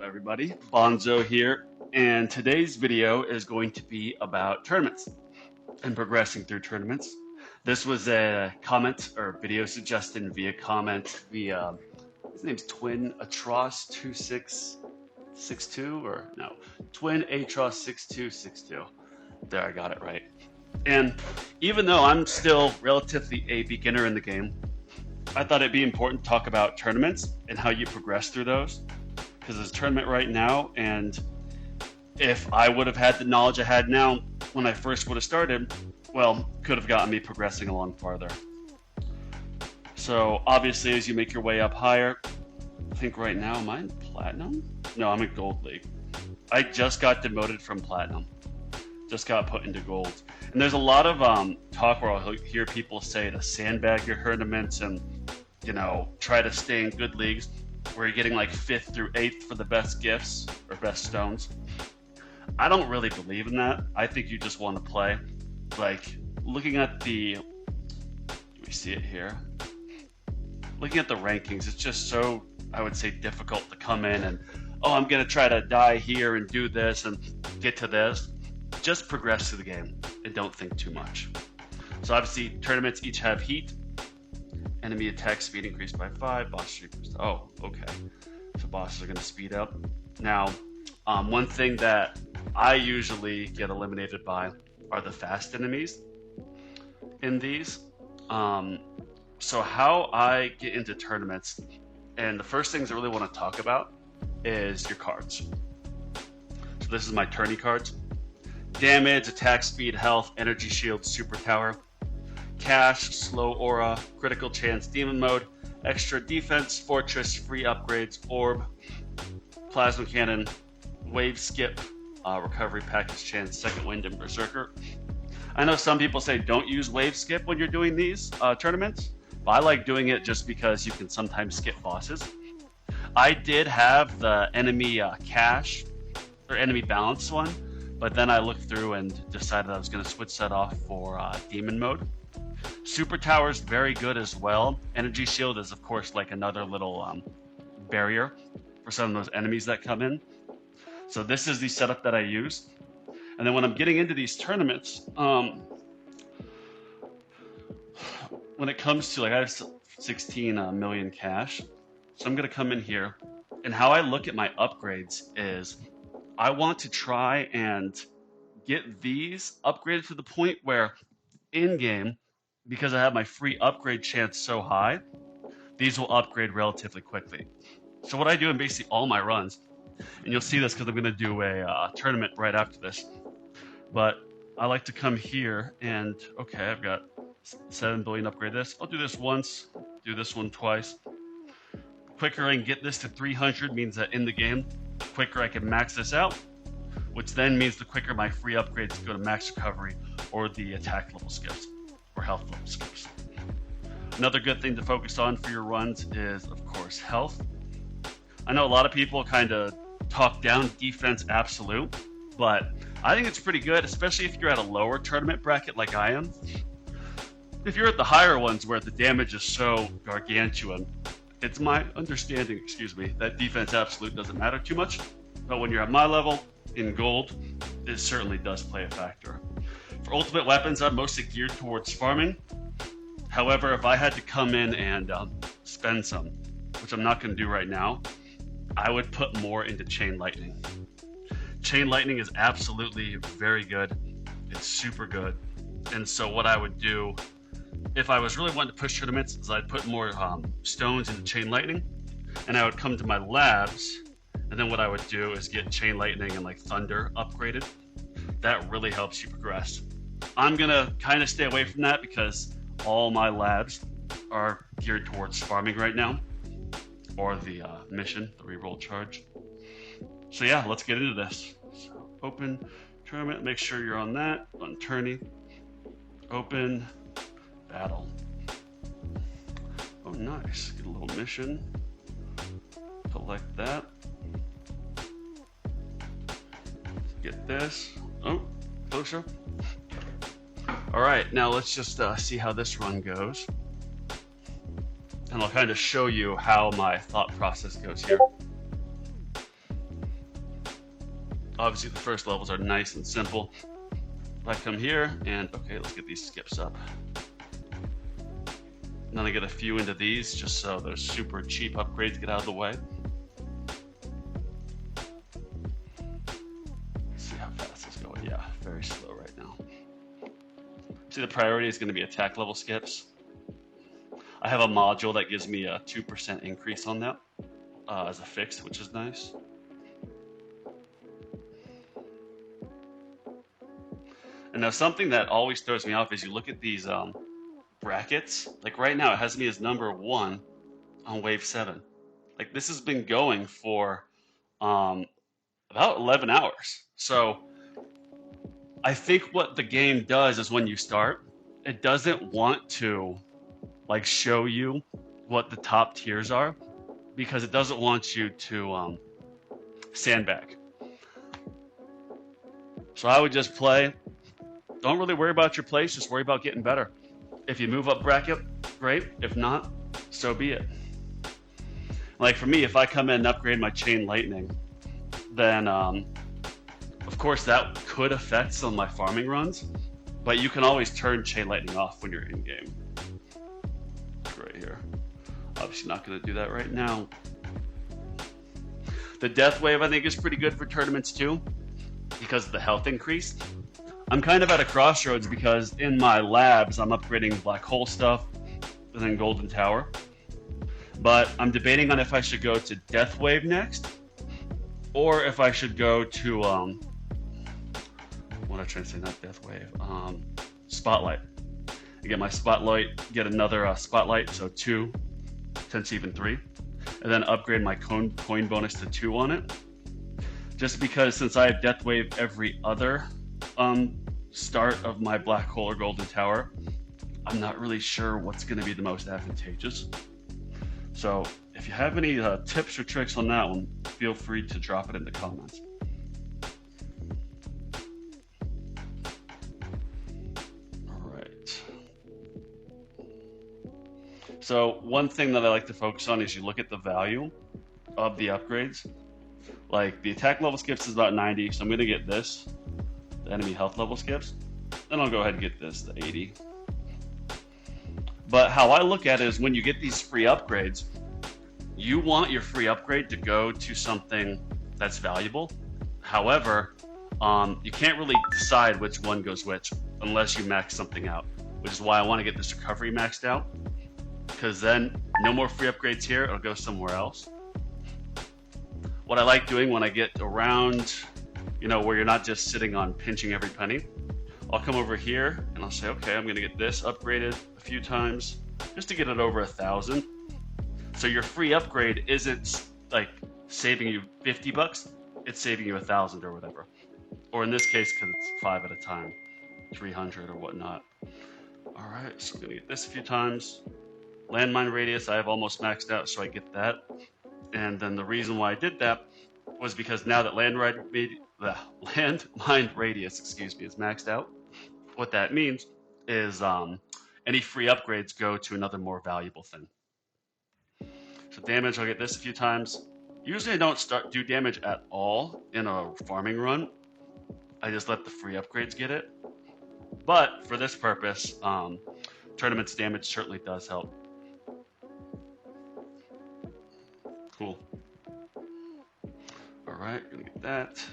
everybody? Bonzo here, and today's video is going to be about tournaments and progressing through tournaments. This was a comment or video suggested via comment via, his name's Twin Atros 2662 or no, Twin Atros 6262. There, I got it right. And even though I'm still relatively a beginner in the game, I thought it'd be important to talk about tournaments and how you progress through those. Because there's a tournament right now, and if I would have had the knowledge I had now when I first would have started, well, could have gotten me progressing along farther. So obviously, as you make your way up higher, I think right now, am I in Platinum? No, I'm in Gold League. I just got demoted from Platinum. Just got put into Gold. And there's a lot of talk where I'll hear people say to sandbag your tournaments and, you know, try to stay in good leagues where you're getting like 5th through 8th for the best gifts or best stones. I don't really believe in that. I think you just want to play. Like, looking at the, we see it here. Looking at the rankings, it's just so, I would say, difficult to come in and, oh, I'm going to try to die here and do this and get to this. Just progress through the game and don't think too much. So obviously, tournaments each have heat. Enemy attack speed increased by 5. Bosses increased. Oh, okay. So bosses are going to speed up. Now, one thing that I usually get eliminated by are the fast enemies in these. So how I get into tournaments, and the first things I really want to talk about is your cards. So this is my tourney cards. Damage, attack speed, health, energy shield, super tower. Cash, slow aura, critical chance, demon mode, extra defense, fortress, free upgrades, orb, plasma cannon, wave skip, recovery package chance, second wind, and berserker. I know some people say don't use wave skip when you're doing these tournaments, but I like doing it just because you can sometimes skip bosses. I did have the enemy cash or enemy balance one, but then I looked through and decided I was going to switch that off for demon mode. Super Tower is very good as well. Energy Shield is, of course, like another little barrier for some of those enemies that come in. So this is the setup that I use. And then when I'm getting into these tournaments, when it comes to, like, I have 16 million cash. So I'm going to come in here. And how I look at my upgrades is I want to try and get these upgraded to the point where in-game, because I have my free upgrade chance so high, these will upgrade relatively quickly. So what I do in basically all my runs, and you'll see this because I'm going to do a tournament right after this, but I like to come here and, okay, I've got 7 billion upgrade this. I'll do this once, do this one twice. Quicker I can get this to 300 means that in the game, quicker I can max this out, which then means the quicker my free upgrades go to max recovery or the attack level skips or health level skips. Another good thing to focus on for your runs is, of course, health. I know a lot of people kind of talk down defense absolute, but I think it's pretty good, especially if you're at a lower tournament bracket like I am. If you're at the higher ones where the damage is so gargantuan, it's my understanding, that defense absolute doesn't matter too much. But when you're at my level, in gold, it certainly does play a factor. For ultimate weapons, I'm mostly geared towards farming. However, if I had to come in and spend some, which I'm not going to do right now, I would put more into Chain Lightning. Chain Lightning is absolutely very good. It's super good. And so what I would do, if I was really wanting to push tournaments, is I'd put more stones into Chain Lightning, and I would come to my labs, and then what I would do is get Chain Lightning and like Thunder upgraded. That really helps you progress. I'm gonna kind of stay away from that because all my labs are geared towards farming right now, or the mission, the reroll charge. So yeah, let's get into this. So open tournament, make sure you're on that, on tourney. Open battle. Oh, nice. Get a little mission. Collect that. Get this. Oh, closer. All right, now let's just see how this run goes. And I'll kind of show you how my thought process goes here. Obviously the first levels are nice and simple. If I come here and, okay, let's get these skips up. And then I get a few into these just so those super cheap upgrades get out of the way. Let's see how fast it's going. Yeah, very slow right now. See, the priority is going to be attack level skips. I have a module that gives me a 2% increase on that as a fix, which is nice. And now something that always throws me off is you look at these brackets. Like right now, it has me as number 1 on wave 7. Like this has been going for about 11 hours. So I think what the game does is when you start, it doesn't want to like show you what the top tiers are because it doesn't want you to sandbag. So I would just play. Don't really worry about your place, just worry about getting better. If you move up bracket, great. If not, so be it. Like for me, if I come in and upgrade my chain lightning, then of course that could affect some of my farming runs, but you can always turn chain lightning off when you're in game. Right here. Obviously not going to do that right now. The death wave I think is pretty good for tournaments too, because of the health increase. I'm kind of at a crossroads because in my labs I'm upgrading black hole stuff and then golden tower, but I'm debating on if I should go to death wave next or if I should go to what am I trying to say, not death wave, spotlight. I get my spotlight, get another spotlight, so 2, potentially even 3, and then upgrade my coin bonus to 2 on it, just because since I have death wave every other start of my black hole or golden tower, I'm not really sure what's going to be the most advantageous. So if you have any tips or tricks on that one, feel free to drop it in the comments. All right. So one thing that I like to focus on is you look at the value of the upgrades. Like the attack level skips is about 90, so I'm going to get this. The enemy health level skips, then I'll go ahead and get this, the 80. But how I look at it is when you get these free upgrades, you want your free upgrade to go to something that's valuable. However, you can't really decide which one goes which unless you max something out, which is why I want to get this recovery maxed out, because then no more free upgrades here, it'll go somewhere else. What I like doing when I get around, you know, where you're not just sitting on pinching every penny, I'll come over here and I'll say, okay, I'm going to get this upgraded a few times just to get it over 1,000. So your free upgrade isn't like saving you 50 bucks, it's saving you 1,000 or whatever. Or in this case, because it's 5 at a time, 300 or whatnot. All right, so I'm going to get this a few times. Landmine radius, I have almost maxed out, so I get that. And then the reason why I did that was because now that landmine radius, is maxed out, what that means is any free upgrades go to another more valuable thing. So damage, I'll get this a few times. Usually I don't do damage at all in a farming run. I just let the free upgrades get it. But for this purpose, tournaments damage certainly does help. Cool. All right, gonna get that.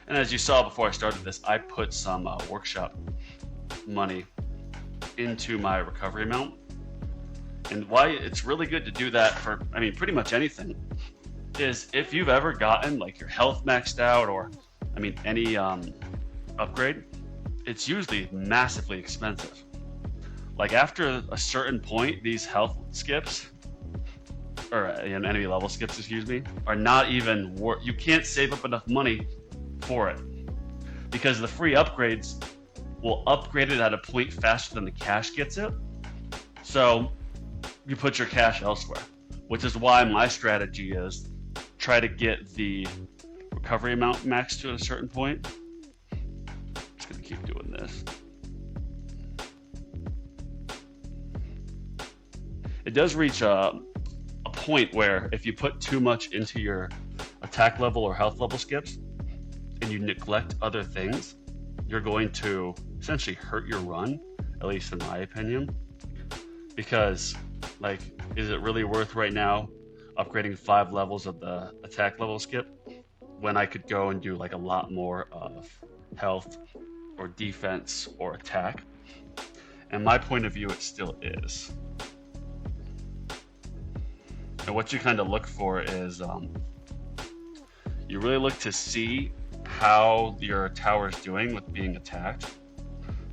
And as you saw before I started this, I put some workshop money into my recovery amount. And why it's really good to do that for, I mean, pretty much anything, is if you've ever gotten like your health maxed out or, I mean, any upgrade, it's usually massively expensive. Like after a certain point, these health skips, or enemy level skips, excuse me, are not even worth, you can't save up enough money for it because the free upgrades will upgrade it at a point faster than the cash gets it. So you put your cash elsewhere, which is why my strategy is try to get the recovery amount maxed to a certain point. Just gonna keep doing this. It does reach a point where if you put too much into your attack level or health level skips and you neglect other things, you're going to essentially hurt your run, at least in my opinion. Because, like, is it really worth right now upgrading 5 levels of the attack level skip when I could go and do like a lot more of health or defense or attack? And my point of view, it still is. And what you kind of look for is you really look to see how your tower is doing with being attacked.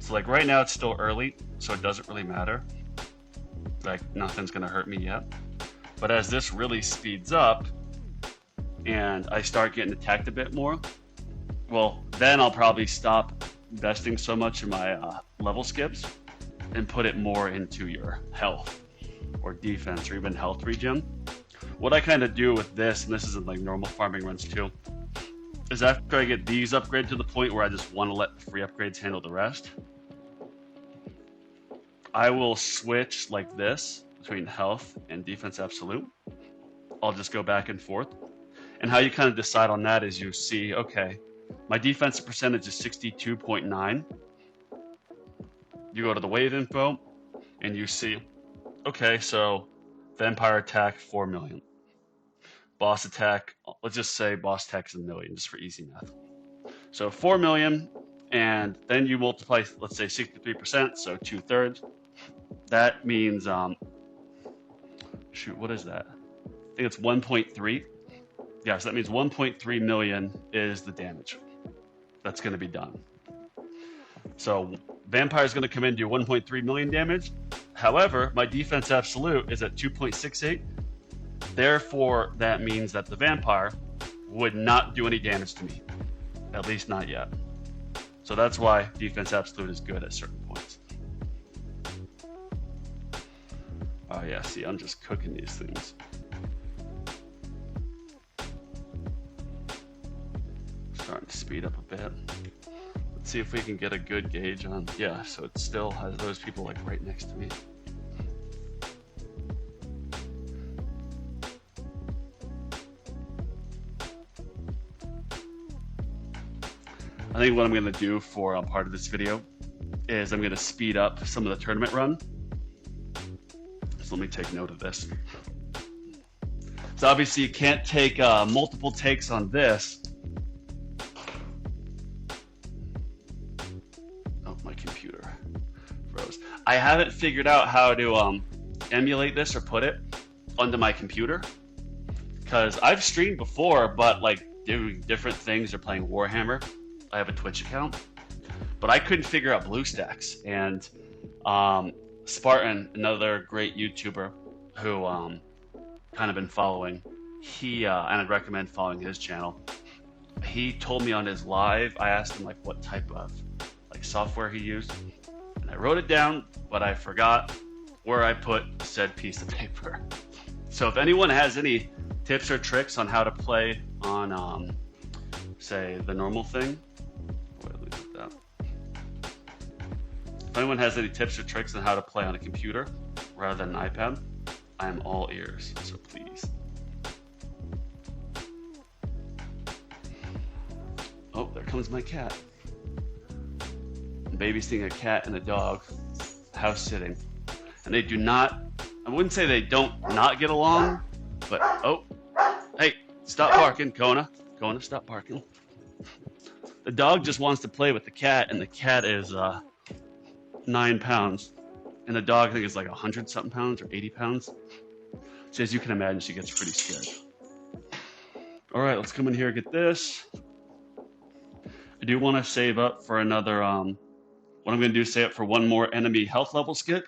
So like right now it's still early, so it doesn't really matter. Like nothing's gonna hurt me yet. But as this really speeds up and I start getting attacked a bit more, well, then I'll probably stop investing so much in my level skips and put it more into your health or defense or even health regen. What I kind of do with this, and this is in like normal farming runs too, is after I get these upgraded to the point where I just want to let the free upgrades handle the rest, I will switch like this between health and defense absolute. I'll just go back and forth. And how you kind of decide on that is you see, okay, my defensive percentage is 62.9. You go to the wave info and you see, okay, so vampire attack 4 million. Boss attack, let's just say boss attack is 1 million, just for easy math. So 4 million, and then you multiply, let's say 63%, so 2/3. That means, shoot, what is that? I think it's 1.3. Yeah, so that means 1.3 million is the damage that's going to be done. So vampire is going to come in and do 1.3 million damage. However, my defense absolute is at 2.68. Therefore, that means that the vampire would not do any damage to me, at least not yet. So that's why defense absolute is good at certain points. Oh yeah, see, I'm just cooking these things. Starting to speed up a bit. Let's see if we can get a good gauge on, yeah, so it still has those people like right next to me. I think what I'm going to do for part of this video is I'm going to speed up some of the tournament run. So let me take note of this. So obviously you can't take multiple takes on this. Oh, my computer froze. I haven't figured out how to emulate this or put it onto my computer, because I've streamed before, but like doing different things or playing Warhammer. I have a Twitch account, but I couldn't figure out BlueStacks. And Spartan, another great YouTuber who kind of been following, he and I'd recommend following his channel. He told me on his live, I asked him like what type of like software he used, and I wrote it down, but I forgot where I put said piece of paper. So if anyone has any tips or tricks on how to play on say the normal thing, if anyone has any tips or tricks on how to play on a computer rather than an iPad, I am all ears, so please. Oh, there comes my cat. I'm babysitting a cat and a dog, house sitting. And they do not, I wouldn't say they don't not get along, but oh, hey, stop barking, Kona. Kona, stop barking. The dog just wants to play with the cat, and the cat is 9 pounds, and the dog I think is like 100-something pounds or 80 pounds. So as you can imagine, she gets pretty scared. All right, let's come in here and get this. I do want to save up for another, what I'm going to do is save up for one more enemy health level skip,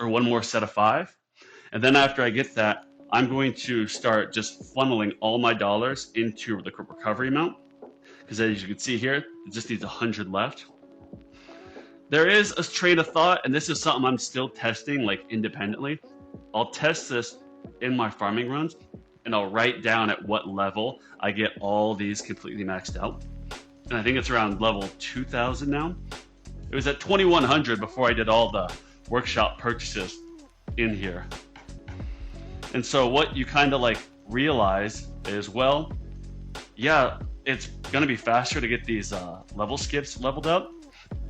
or one more set of 5. And then after I get that, I'm going to start just funneling all my dollars into the recovery amount. Because as you can see here, it just needs 100 left. There is a train of thought, and this is something I'm still testing like independently. I'll test this in my farming runs, and I'll write down at what level I get all these completely maxed out. And I think it's around level 2000 now. It was at 2100 before I did all the workshop purchases in here. And so what you kind of like realize is, well, yeah, it's going to be faster to get these level skips leveled up,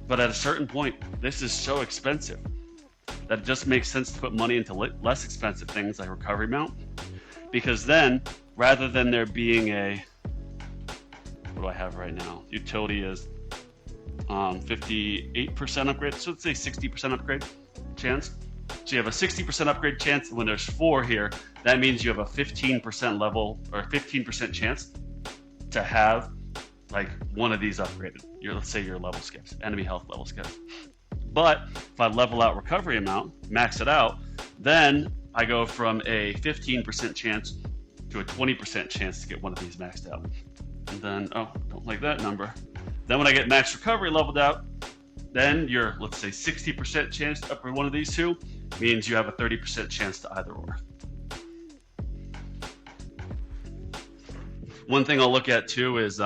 but at a certain point, this is so expensive that it just makes sense to put money into less expensive things like recovery mount, because then rather than there being a, what do I have right now? Utility is 58% upgrade, so let's say 60% upgrade chance. So you have a 60% upgrade chance. When there's 4 here, that means you have a 15% level or 15% chance to have like one of these upgraded. Let's say your level skips, enemy health level skips. But if I level out recovery amount, max it out, then I go from a 15% chance to a 20% chance to get one of these maxed out. And then, oh, don't like that number. Then when I get max recovery leveled out, then your, let's say 60% chance to upgrade one of these two means you have a 30% chance to either or. One thing I'll look at too is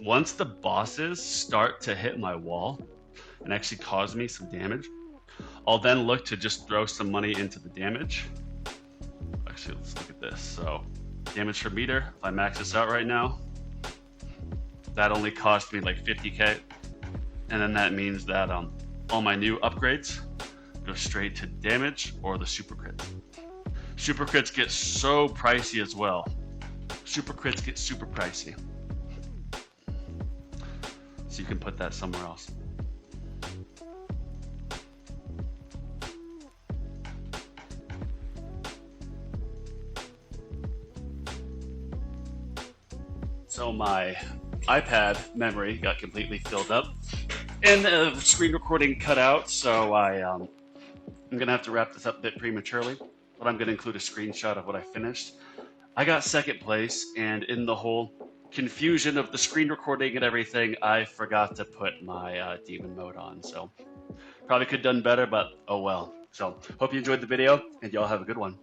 once the bosses start to hit my wall and actually cause me some damage, I'll then look to just throw some money into the damage. Actually, let's look at this. So damage per meter, if I max this out right now, that only cost me like 50k. And then that means that all my new upgrades go straight to damage or the super crits. Super crits get so pricey as well. Super crits get super pricey. So you can put that somewhere else. So my iPad memory got completely filled up and the screen recording cut out, so I'm gonna have to wrap this up a bit prematurely, but I'm gonna include a screenshot of what I finished. I got second place, and in the whole confusion of the screen recording and everything, I forgot to put my demon mode on, so probably could have done better, but oh well. So hope you enjoyed the video, and y'all have a good one.